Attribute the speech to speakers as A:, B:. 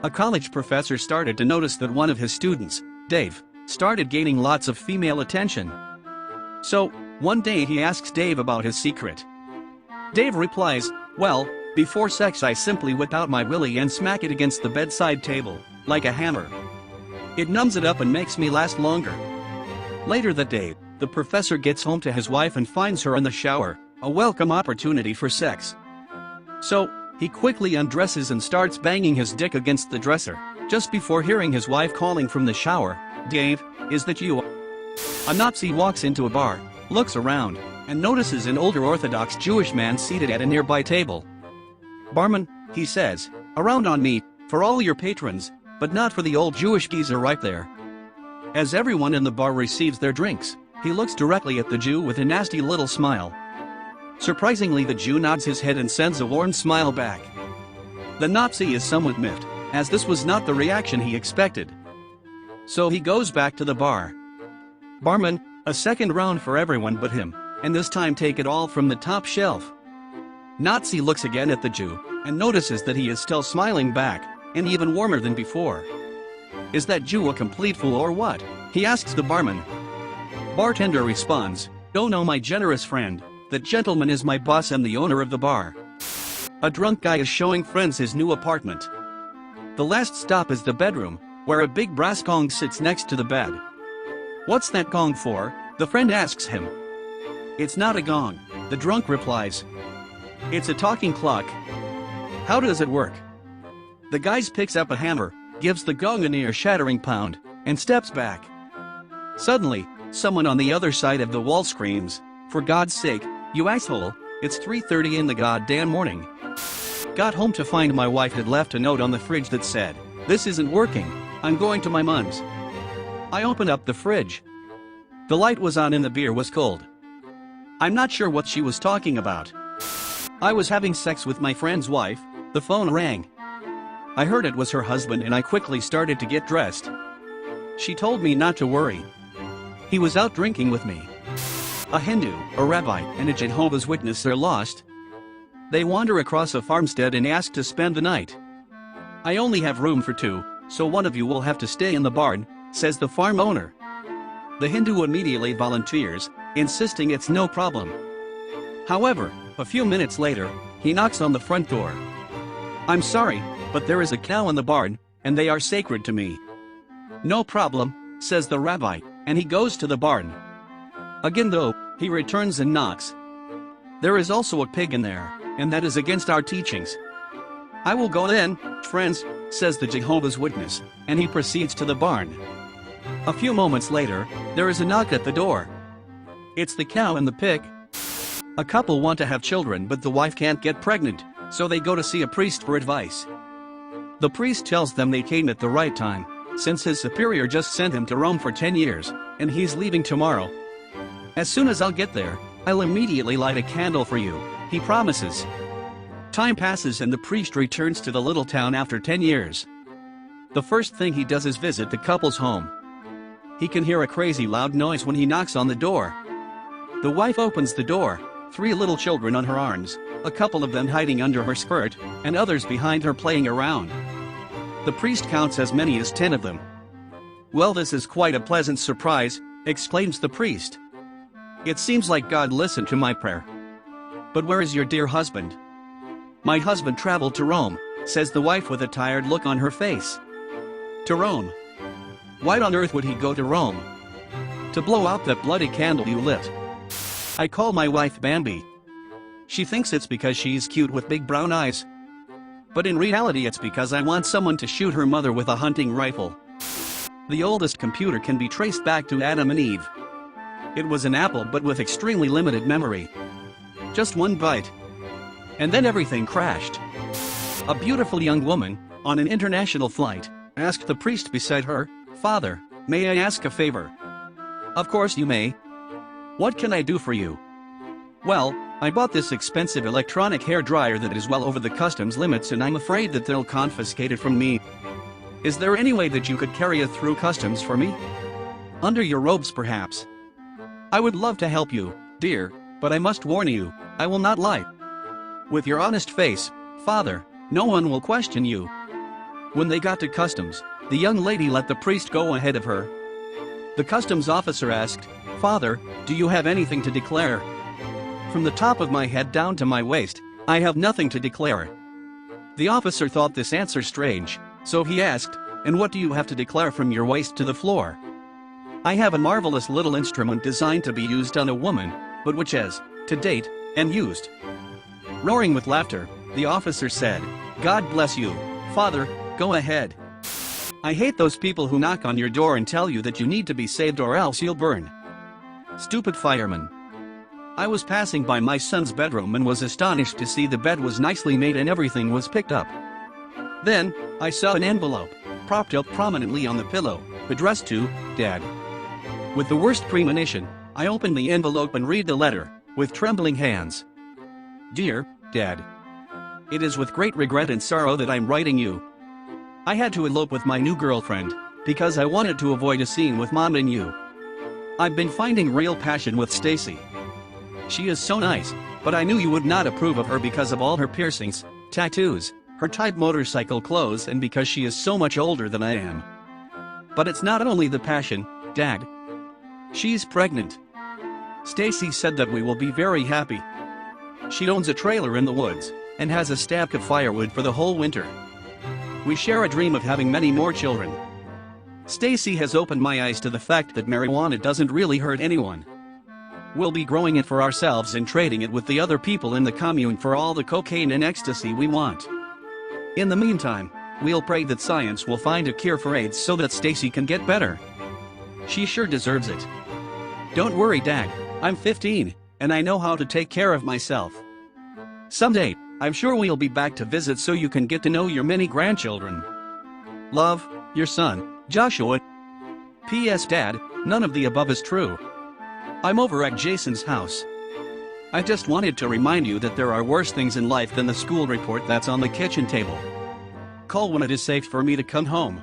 A: A college professor started to notice that one of his students, Dave, started gaining lots of female attention. So, one day he asks Dave about his secret. Dave replies, "Well, before sex I simply whip out my willy and smack it against the bedside table, like a hammer. It numbs it up and makes me last longer." Later that day, the professor gets home to his wife and finds her in the shower, a welcome opportunity for sex. So, he quickly undresses and starts banging his dick against the dresser, just before hearing his wife calling from the shower, "Dave, is that you?" A Nazi walks into a bar, looks around, and notices an older Orthodox Jewish man seated at a nearby table. "Barman," he says, "around on me, for all your patrons, but not for the old Jewish geezer right there." As everyone in the bar receives their drinks, he looks directly at the Jew with a nasty little smile. Surprisingly, the Jew nods his head and sends a warm smile back. The Nazi is somewhat miffed, as this was not the reaction he expected. So he goes back to the bar. "Barman, a second round for everyone but him, and this time take it all from the top shelf." Nazi looks again at the Jew, and notices that he is still smiling back, and even warmer than before. "Is that Jew a complete fool or what?" he asks the barman. Bartender responds, "Oh no, my generous friend, that gentleman is my boss and the owner of the bar." A drunk guy is showing friends his new apartment. The last stop is the bedroom, where a big brass gong sits next to the bed. "What's that gong for?" the friend asks him. "It's not a gong," the drunk replies. "It's a talking clock." "How does it work?" The guy picks up a hammer, gives the gong an ear-shattering pound, and steps back. Suddenly, someone on the other side of the wall screams, "For God's sake, you asshole, it's 3:30 in the goddamn morning." Got home to find my wife had left a note on the fridge that said, "This isn't working, I'm going to my mom's." I opened up the fridge. The light was on and the beer was cold. I'm not sure what she was talking about. I was having sex with my friend's wife, the phone rang. I heard it was her husband and I quickly started to get dressed. She told me not to worry. He was out drinking with me. A Hindu, a Rabbi, and a Jehovah's Witness are lost. They wander across a farmstead and ask to spend the night. "I only have room for two, so one of you will have to stay in the barn," says the farm owner. The Hindu immediately volunteers, insisting it's no problem. However, a few minutes later, he knocks on the front door. "I'm sorry, but there is a cow in the barn, and they are sacred to me." "No problem," says the rabbi, and he goes to the barn. Again though, he returns and knocks. "There is also a pig in there, and that is against our teachings." "I will go then, friends," says the Jehovah's Witness, and he proceeds to the barn. A few moments later, there is a knock at the door. It's the cow and the pig. A couple want to have children but the wife can't get pregnant, so they go to see a priest for advice. The priest tells them they came at the right time, since his superior just sent him to Rome for 10 years, and he's leaving tomorrow. "As soon as I'll get there, I'll immediately light a candle for you," he promises. Time passes and the priest returns to the little town after 10 years. The first thing he does is visit the couple's home. He can hear a crazy loud noise when he knocks on the door. The wife opens the door, 3 little children on her arms, a couple of them hiding under her skirt, and others behind her playing around. The priest counts as many as 10 of them. "Well, this is quite a pleasant surprise," exclaims the priest. "It seems like God listened to my prayer. But where is your dear husband?" "My husband traveled to Rome," says the wife with a tired look on her face. "To Rome? Why on earth would he go to Rome?" "To blow out that bloody candle you lit." I call my wife Bambi. She thinks it's because she's cute with big brown eyes. But in reality it's because I want someone to shoot her mother with a hunting rifle. The oldest computer can be traced back to Adam and Eve. It was an Apple but with extremely limited memory. Just 1 byte. And then everything crashed. A beautiful young woman, on an international flight, asked the priest beside her, "Father, may I ask a favor?" "Of course you may. What can I do for you?" "Well, I bought this expensive electronic hair dryer that is well over the customs limits and I'm afraid that they'll confiscate it from me. Is there any way that you could carry it through customs for me? Under your robes perhaps?" "I would love to help you, dear, but I must warn you, I will not lie. With your honest face, Father, no one will question you." When they got to customs, the young lady let the priest go ahead of her. The customs officer asked, "Father, do you have anything to declare?" "From the top of my head down to my waist, I have nothing to declare." The officer thought this answer strange, so he asked, "And what do you have to declare from your waist to the floor?" "I have a marvelous little instrument designed to be used on a woman, but which has, to date, and used." Roaring with laughter, the officer said, "God bless you, Father, go ahead. I hate those people who knock on your door and tell you that you need to be saved or else you'll burn. Stupid fireman." I was passing by my son's bedroom and was astonished to see the bed was nicely made and everything was picked up. Then, I saw an envelope, propped up prominently on the pillow, addressed to, Dad. With the worst premonition, I opened the envelope and read the letter, with trembling hands. "Dear Dad. It is with great regret and sorrow that I'm writing you. I had to elope with my new girlfriend, because I wanted to avoid a scene with Mom and you. I've been finding real passion with Stacy. She is so nice, but I knew you would not approve of her because of all her piercings, tattoos, her tight motorcycle clothes and because she is so much older than I am. But it's not only the passion, Dad. She's pregnant. Stacy said that we will be very happy. She owns a trailer in the woods, and has a stack of firewood for the whole winter. We share a dream of having many more children. Stacy has opened my eyes to the fact that marijuana doesn't really hurt anyone. We'll be growing it for ourselves and trading it with the other people in the commune for all the cocaine and ecstasy we want. In the meantime, we'll pray that science will find a cure for AIDS so that Stacy can get better. She sure deserves it. Don't worry, Dad, I'm 15, and I know how to take care of myself. Someday, I'm sure we'll be back to visit so you can get to know your many grandchildren. Love, your son, Joshua. P.S. Dad, none of the above is true. I'm over at Jason's house. I just wanted to remind you that there are worse things in life than the school report that's on the kitchen table. Call when it is safe for me to come home.